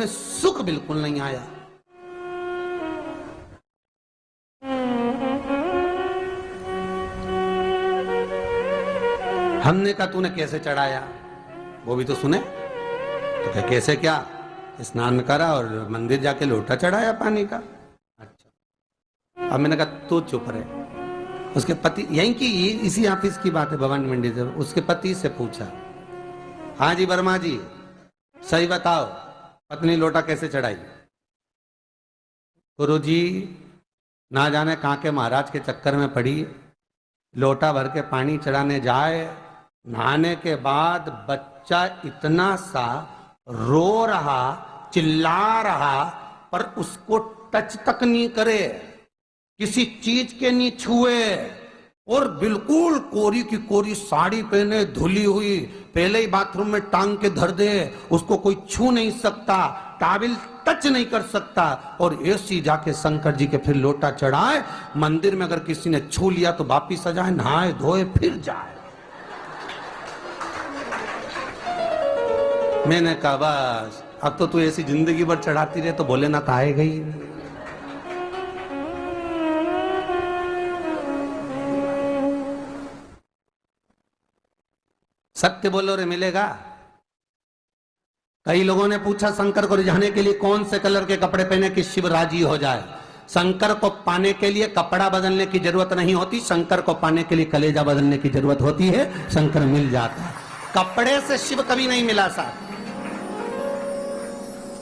उसमें सुख बिल्कुल नहीं आया। हमने कहा तूने कैसे चढ़ाया, वो भी तो सुने। तो क्या कैसे, क्या स्नान करा और मंदिर जाके लोटा चढ़ाया पानी का। अच्छा, अब मैंने कहा तू चुप रहे। उसके पति, यहीं की इसी ऑफिस की बात है, भवानी मंडी से, उसके पति से पूछा, हाँ जी वर्मा जी सही बताओ पत्नी लोटा कैसे चढ़ाई। गुरुजी ना जाने कहां के महाराज के चक्कर में पड़ी, लोटा भर के पानी चढ़ाने जाए, नहाने के बाद बच्चा इतना सा रो रहा, चिल्ला रहा, पर उसको टच तक नहीं करे, किसी चीज के नहीं छुए, और बिल्कुल कोरी की कोरी साड़ी पहने, धुली हुई, पहले ही बाथरूम में टांग के धर दे, उसको कोई छू नहीं सकता, टाविल टच नहीं कर सकता, और ऐसी जाके शंकर जी के फिर लोटा चढ़ाए। मंदिर में अगर किसी ने छू लिया तो वापिस आ जाए, नहाए धोए फिर जाए। मैंने कहा बस अब तो तू ऐसी जिंदगी भर चढ़ाती रहे तो भोलेनाथ आएगा ही। सत्य बोलो रे मिलेगा। कई लोगों ने पूछा शंकर को रिझाने के लिए कौन से कलर के कपड़े पहने कि शिव राजी हो जाए। शंकर को पाने के लिए कपड़ा बदलने की जरूरत नहीं होती, शंकर को पाने के लिए कलेजा बदलने की जरूरत होती है, शंकर मिल जाता है। कपड़े से शिव कभी नहीं मिला साहब।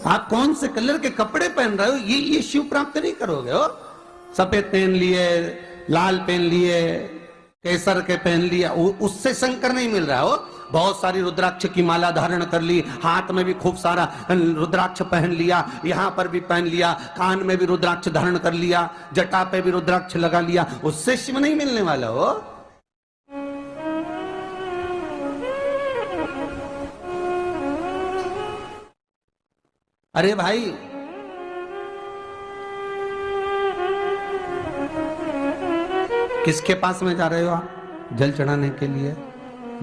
आप कौन से कलर के कपड़े पहन रहे हो ये शिव प्राप्त नहीं करोगे हो। सफेद पहन लिए, लाल पहन लिए, केसर के पहन लिया, उससे शंकर नहीं मिल रहा हो। बहुत सारी रुद्राक्ष की माला धारण कर ली, हाथ में भी खूब सारा रुद्राक्ष पहन लिया, यहां पर भी पहन लिया, कान में भी रुद्राक्ष धारण कर लिया, जटा पे भी रुद्राक्ष लगा लिया, उससे शिव नहीं मिलने वाला हो। अरे भाई किसके पास में जा रहे हो आप जल चढ़ाने के लिए?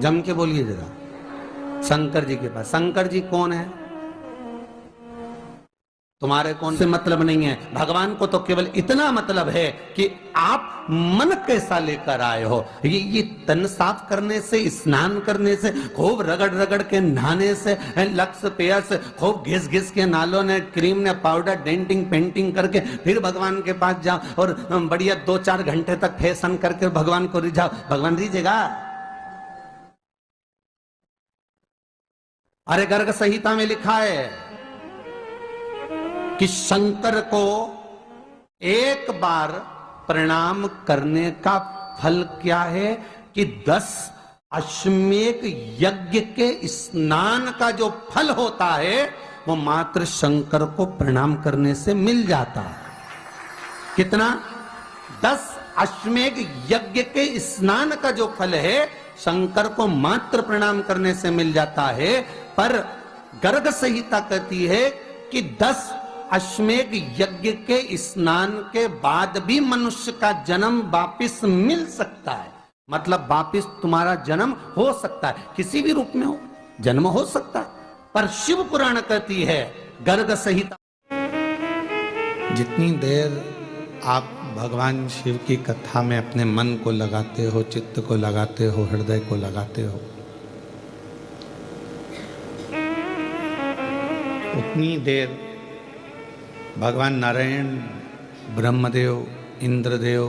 जम के बोलिए जरा। शंकर जी के पास। शंकर जी कौन है? तुम्हारे कौन से मतलब नहीं है। भगवान को तो केवल इतना मतलब है कि आप मन कैसा लेकर आए हो। ये तन साफ करने से, स्नान करने से, खूब रगड़ रगड़ के नहाने से, लक्स पेयर्स खूब घिस घिस के नालों ने, क्रीम ने, पाउडर, डेंटिंग पेंटिंग करके फिर भगवान के पास जाओ और बढ़िया 2-4 घंटे तक फैशन करके भगवान को रिझाओ, भगवान रिझेगा? अरे गर्ग संहिता में लिखा है कि शंकर को एक बार प्रणाम करने का फल क्या है कि 10 अश्वमेध यज्ञ के स्नान का जो फल होता है वो मात्र शंकर को प्रणाम करने से मिल जाता है। कितना? 10 अश्वमेध यज्ञ के स्नान का जो फल है शंकर को मात्र प्रणाम करने से मिल जाता है। पर गर्ग संहिता कहती है कि 10 अश्वमेध यज्ञ के स्नान के बाद भी मनुष्य का जन्म वापिस मिल सकता है। मतलब वापिस तुम्हारा जन्म हो सकता है, किसी भी रूप में हो, जन्म हो सकता है। पर शिव पुराण कहती है, गर्ग संहिता, जितनी देर आप भगवान शिव की कथा में अपने मन को लगाते हो, चित्त को लगाते हो, हृदय को लगाते हो, उतनी देर भगवान नारायण, ब्रह्मदेव, इंद्रदेव,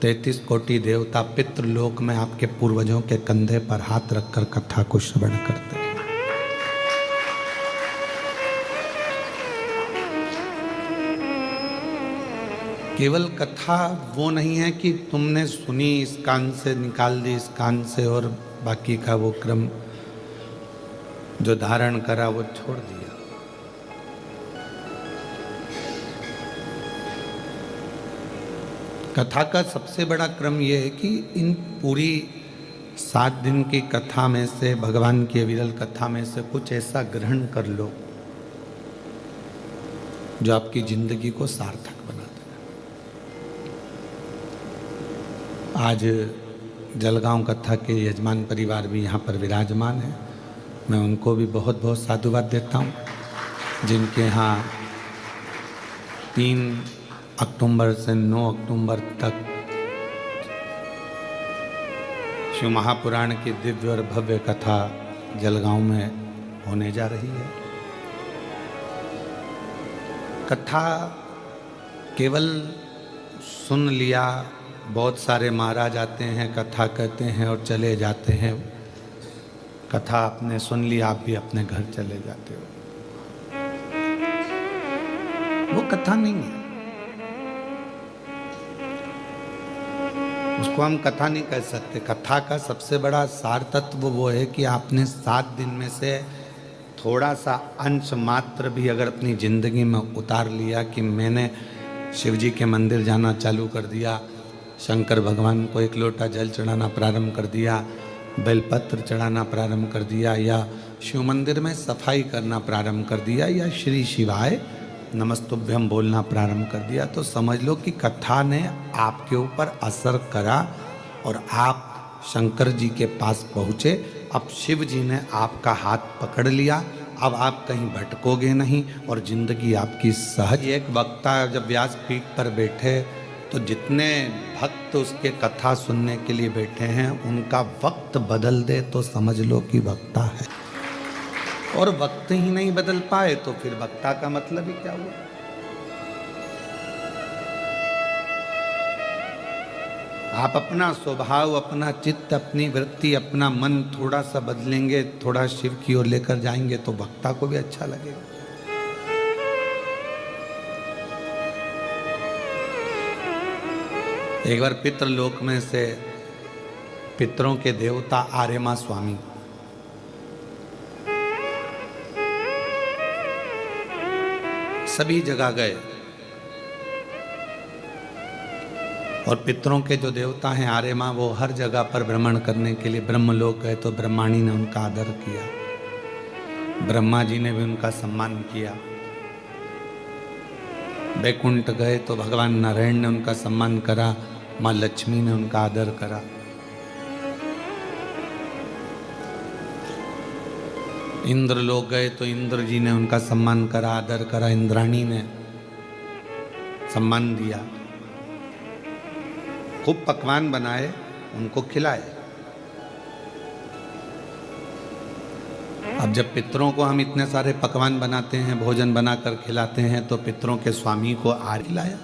33 कोटि देवता पितृलोक में आपके पूर्वजों के कंधे पर हाथ रखकर कथा को श्रवण करते हैं। केवल कथा वो नहीं है कि तुमने सुनी, इस कान से निकाल दी, इस कान से, और बाकी का वो क्रम जो धारण करा वो छोड़ दिया। कथा का सबसे बड़ा क्रम यह है कि इन पूरी 7 दिन की कथा में से, भगवान की विरल कथा में से कुछ ऐसा ग्रहण कर लो जो आपकी जिंदगी को सार्थक बना दे। आज जलगांव कथा के यजमान परिवार भी यहाँ पर विराजमान है, मैं उनको भी बहुत बहुत साधुवाद देता हूँ। जिनके यहाँ 3 अक्टूबर से 9 अक्टूबर तक शिव महापुराण की दिव्य और भव्य कथा जलगांव में होने जा रही है। कथा केवल सुन लिया, बहुत सारे महाराज आते हैं, कथा कहते हैं और चले जाते हैं। कथा आपने सुन ली, आप भी अपने घर चले जाते हो। वो कथा नहीं है, उसको हम कथा नहीं कह सकते। कथा का सबसे बड़ा सार तत्व वो है कि आपने 7 दिन में से थोड़ा सा अंश मात्र भी अगर अपनी जिंदगी में उतार लिया कि मैंने शिव जी के मंदिर जाना चालू कर दिया, शंकर भगवान को 1 लोटा जल चढ़ाना प्रारंभ कर दिया, बेलपत्र चढ़ाना प्रारंभ कर दिया, या शिव मंदिर में सफाई करना प्रारंभ कर दिया, या श्री शिवाय नमस्तुभ्यम बोलना प्रारंभ कर दिया, तो समझ लो कि कथा ने आपके ऊपर असर करा और आप शंकर जी के पास पहुँचे। अब शिव जी ने आपका हाथ पकड़ लिया, अब आप कहीं भटकोगे नहीं और जिंदगी आपकी सहज। एक वक्ता जब व्यासपीठ पर बैठे तो जितने भक्त उसके कथा सुनने के लिए बैठे हैं उनका वक्त बदल दे तो समझ लो कि वक्ता है, और वक्त ही नहीं बदल पाए तो फिर वक्ता का मतलब ही क्या हुआ। आप अपना स्वभाव, अपना चित्त, अपनी वृत्ति, अपना मन थोड़ा सा बदलेंगे, थोड़ा शिव की ओर लेकर जाएंगे तो वक्ता को भी अच्छा लगेगा। एक बार पितृलोक में से पितरों के देवता आर्यमा स्वामी सभी जगह गए, और पितरों के जो देवता हैं आर्यमा, वो हर जगह पर भ्रमण करने के लिए ब्रह्मलोक गए तो ब्रह्माणी ने उनका आदर किया, ब्रह्मा जी ने भी उनका सम्मान किया। वैकुंठ गए तो भगवान नारायण ने उनका सम्मान करा, माँ लक्ष्मी ने उनका आदर करा। इंद्र लोग गए तो इंद्र जी ने उनका सम्मान करा, आदर करा, इंद्राणी ने सम्मान दिया। खूब पकवान बनाए, उनको खिलाए। अब जब पितरों को हम इतने सारे पकवान बनाते हैं, भोजन बनाकर खिलाते हैं, तो पितरों के स्वामी को आर्य खिलाया।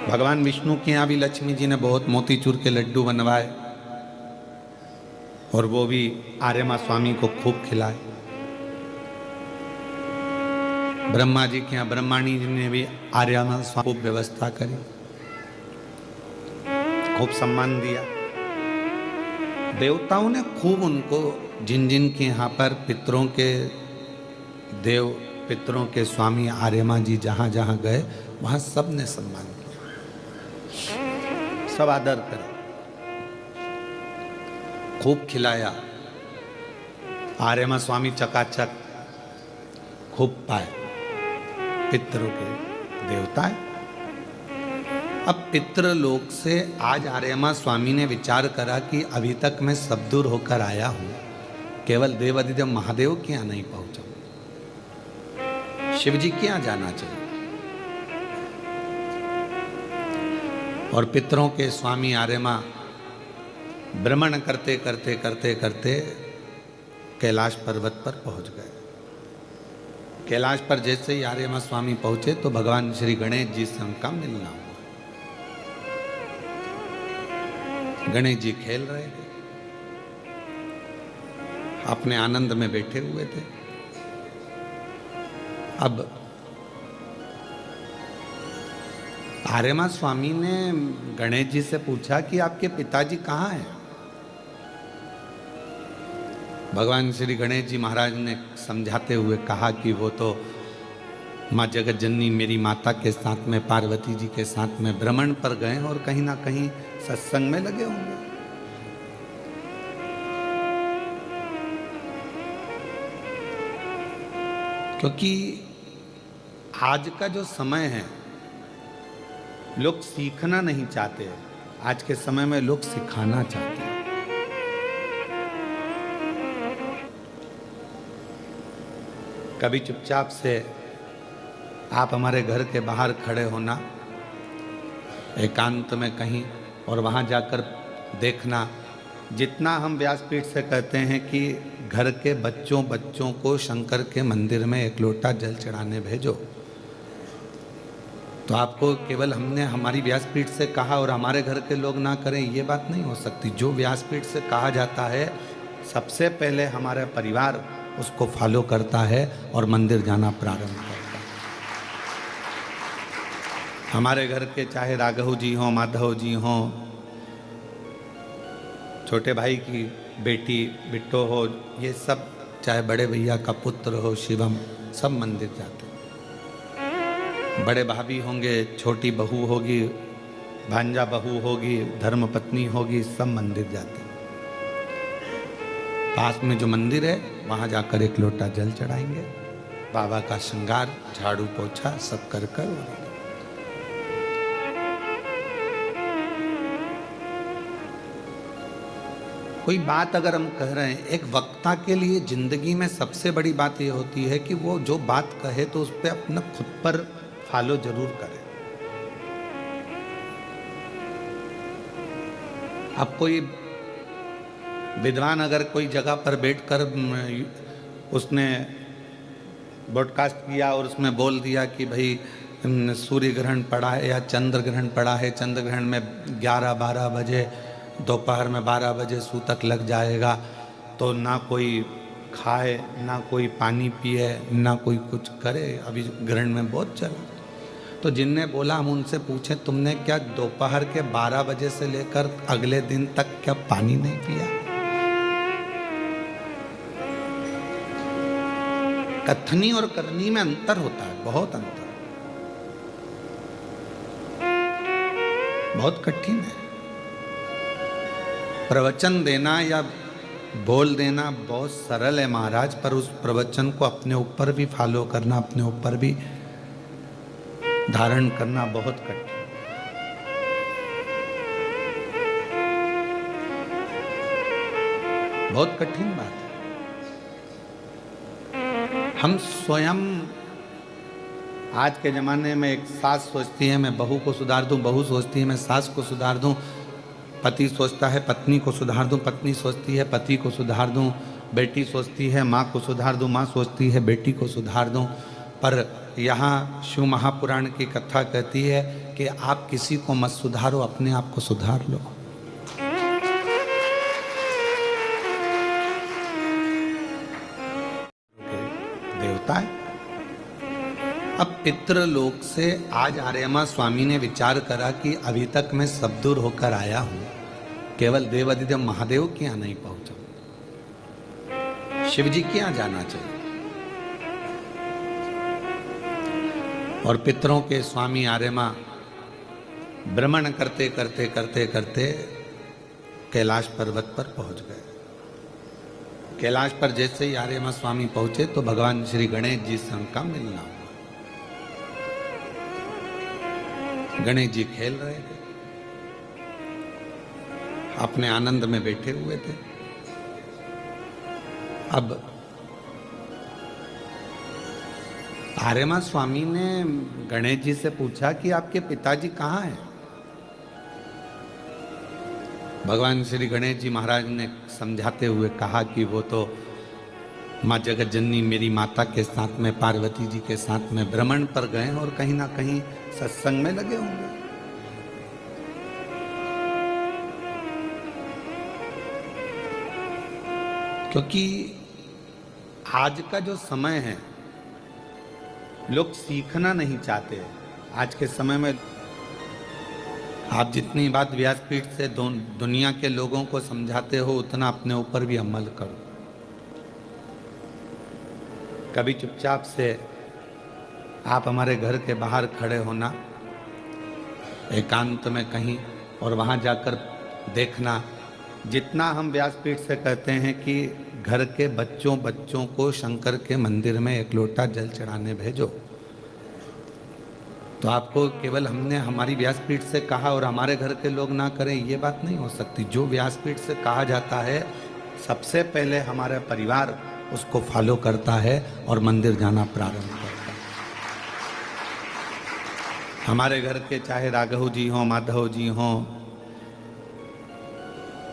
भगवान विष्णु के यहाँ भी लक्ष्मी जी ने बहुत मोतीचूर के लड्डू बनवाए और वो भी आर्यमा स्वामी को खूब खिलाए। ब्रह्मा जी के यहाँ ब्रह्माणी जी ने भी आर्यमा स्वामी को व्यवस्था करी, खूब सम्मान दिया। देवताओं ने खूब उनको, जिन जिन के यहाँ पर पितरों के देव, पितरों के स्वामी आर्यमा जी जहाँ जहाँ गए वहाँ सब ने सम्मान किया, सब आदर करे, खूब खिलाया। आर्यमा स्वामी चकाचक खूब पाए, पितरों के देवता है। अब पितृलोक से आज आर्यमा स्वामी ने विचार करा कि अभी तक मैं सब दूर होकर आया हूं, केवल देवाधिदेव महादेव के यहाँ नहीं पहुंचा, शिव जी के यहाँ जाना चाहिए। और पितरों के स्वामी आर्यमा भ्रमण करते करते करते करते कैलाश पर्वत पर पहुंच गए। कैलाश पर जैसे ही आर्यमा स्वामी पहुंचे तो भगवान श्री गणेश जी से उनका मिलना हुआ। गणेश जी खेल रहे थे, अपने आनंद में बैठे हुए थे। अब आर्यमा स्वामी ने गणेश जी से पूछा कि आपके पिताजी कहाँ हैं? भगवान श्री गणेश जी महाराज ने समझाते हुए कहा कि वो तो माँ जगत जननी मेरी माता के साथ में, पार्वती जी के साथ में भ्रमण पर गए और कहीं ना कहीं सत्संग में लगे होंगे। क्योंकि आज का जो समय है, लोग सीखना नहीं चाहते। आज के समय में लोग सिखाना चाहते हैं। कभी चुपचाप से आप हमारे घर के बाहर खड़े होना एकांत में कहीं, और वहाँ जाकर देखना, जितना हम व्यासपीठ से कहते हैं कि घर के बच्चों को शंकर के मंदिर में एक लोटा जल चढ़ाने भेजो, तो आपको केवल हमने हमारी व्यासपीठ से कहा और हमारे घर के लोग ना करें, ये बात नहीं हो सकती। जो व्यासपीठ से कहा जाता है सबसे पहले हमारा परिवार उसको फॉलो करता है और मंदिर जाना प्रारंभ करता है। हमारे घर के चाहे राघव जी हों, माधव जी हों, छोटे भाई की बेटी बिट्टो हो, ये सब, चाहे बड़े भैया का पुत्र हो शिवम, सब मंदिर जाते हैं। बड़े भाभी होंगे, छोटी बहू होगी, भांजा बहू होगी, धर्मपत्नी होगी, सब मंदिर जाते हैं। पास में जो मंदिर है वहाँ जाकर एक लोटा जल चढ़ाएंगे, बाबा का श्रृंगार, झाड़ू पोछा सब कर कर। कोई बात अगर हम कह रहे हैं, एक वक्ता के लिए जिंदगी में सबसे बड़ी बात ये होती है कि वो जो बात कहे तो उस पर अपना खुद पर फॉलो जरूर करे। अब कोई विद्वान अगर कोई जगह पर बैठकर उसने ब्रॉडकास्ट किया और उसमें बोल दिया कि भाई सूर्य ग्रहण पड़ा है या चंद्र ग्रहण पड़ा है, चंद्र ग्रहण में 11-12 बजे, दोपहर में 12 बजे सूतक लग जाएगा, तो ना कोई खाए, ना कोई पानी पिए, ना कोई कुछ करे, अभी ग्रहण में बहुत चला। तो जिनने बोला हम उनसे पूछे, तुमने क्या दोपहर के 12 बजे से लेकर अगले दिन तक क्या पानी नहीं पिया? कथनी और करनी में अंतर होता है, बहुत अंतर, बहुत कठिन है। प्रवचन देना या बोल देना बहुत सरल है महाराज, पर उस प्रवचन को अपने ऊपर भी फॉलो करना, अपने ऊपर भी धारण करना बहुत कठिन। बहुत कठिन बात है। हम स्वयं आज के जमाने में, एक सास सोचती है मैं बहू को सुधार दूं, बहू सोचती है मैं सास को सुधार दूं, पति सोचता है पत्नी को सुधार दूं, पत्नी सोचती है पति को सुधार दूं, बेटी सोचती है माँ को सुधार दूं, माँ सोचती है बेटी को सुधार दूं। पर यहाँ शिव महापुराण की कथा कहती है कि आप किसी को मत सुधारो, अपने आप को सुधार लो। देवता है। अब पितृलोक से आज आर्यमा स्वामी ने विचार करा कि अभी तक मैं सब दूर होकर आया हूं, केवल देवादिदेव महादेव के यहां नहीं पहुंचा, शिव जी के यहां जाना चाहिए। और पितरों के स्वामी आर्यमा भ्रमण करते करते करते करते कैलाश पर्वत पर पहुंच गए। कैलाश पर जैसे ही आर्यमा स्वामी पहुंचे तो भगवान श्री गणेश जी से उनका मिलना हुआ। गणेश जी खेल रहे थे, अपने आनंद में बैठे हुए थे। अब आर्यमा स्वामी ने गणेश जी से पूछा कि आपके पिताजी कहाँ हैं? भगवान श्री गणेश जी महाराज ने समझाते हुए कहा कि वो तो माँ जगत जननी मेरी माता के साथ में, पार्वती जी के साथ में भ्रमण पर गए और कहीं ना कहीं सत्संग में लगे होंगे। क्योंकि आज का जो समय है, लोग सीखना नहीं चाहते। आज के समय में आप जितनी बात व्यासपीठ से दुनिया के लोगों को समझाते हो, उतना अपने ऊपर भी अमल करो। कभी चुपचाप से आप हमारे घर के बाहर खड़े होना एकांत में कहीं, और वहाँ जाकर देखना, जितना हम व्यासपीठ से कहते हैं कि घर के बच्चों को शंकर के मंदिर में एक लोटा जल चढ़ाने भेजो, तो आपको केवल हमने हमारी व्यासपीठ से कहा और हमारे घर के लोग ना करें, ये बात नहीं हो सकती। जो व्यासपीठ से कहा जाता है सबसे पहले हमारा परिवार उसको फॉलो करता है और मंदिर जाना प्रारंभ करता है। हमारे घर के चाहे राघव जी हों, माधव जी हों,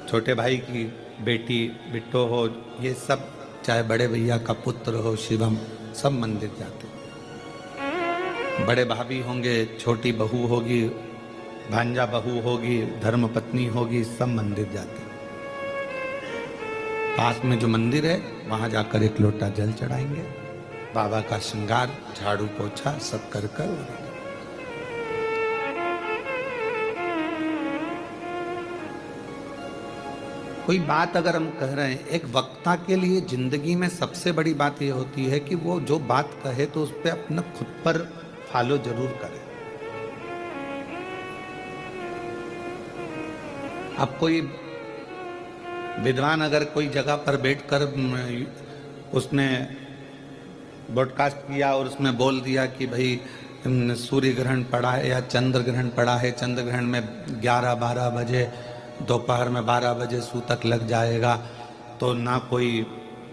छोटे भाई की बेटी बिट्टो हो, ये सब, चाहे बड़े भैया का पुत्र हो शिवम, सब मंदिर जाते। बड़े भाभी होंगे, छोटी बहू होगी, भांजा बहू होगी, धर्म पत्नी होगी, सब मंदिर जाते। पास में जो मंदिर है वहां जाकर एक लोटा जल चढ़ाएंगे, बाबा का श्रृंगार, झाड़ू पोछा सब कर कर। कोई बात अगर हम कह रहे हैं, एक वक्ता के लिए जिंदगी में सबसे बड़ी बात यह होती है कि वो जो बात कहे तो उस पर अपना खुद पर फॉलो जरूर करे। अब कोई विद्वान अगर कोई जगह पर बैठकर उसने ब्रॉडकास्ट किया और उसमें बोल दिया कि भाई सूर्य ग्रहण पड़ा है या चंद्र ग्रहण पड़ा है, चंद्र ग्रहण में 11-12 बजे, दोपहर में 12 बजे सूतक लग जाएगा, तो ना कोई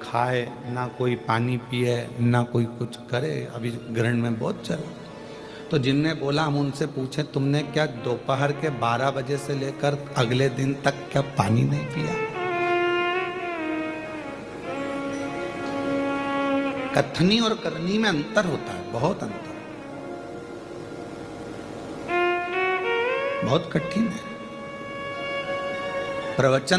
खाए, ना कोई पानी पिए, ना कोई कुछ करे, अभी ग्रहण में बहुत चला। तो जिनने बोला हम उनसे पूछे, तुमने क्या दोपहर के 12 बजे से लेकर अगले दिन तक क्या पानी नहीं पिया? कथनी और करनी में अंतर होता है, बहुत अंतर, बहुत कठिन है। प्रवचन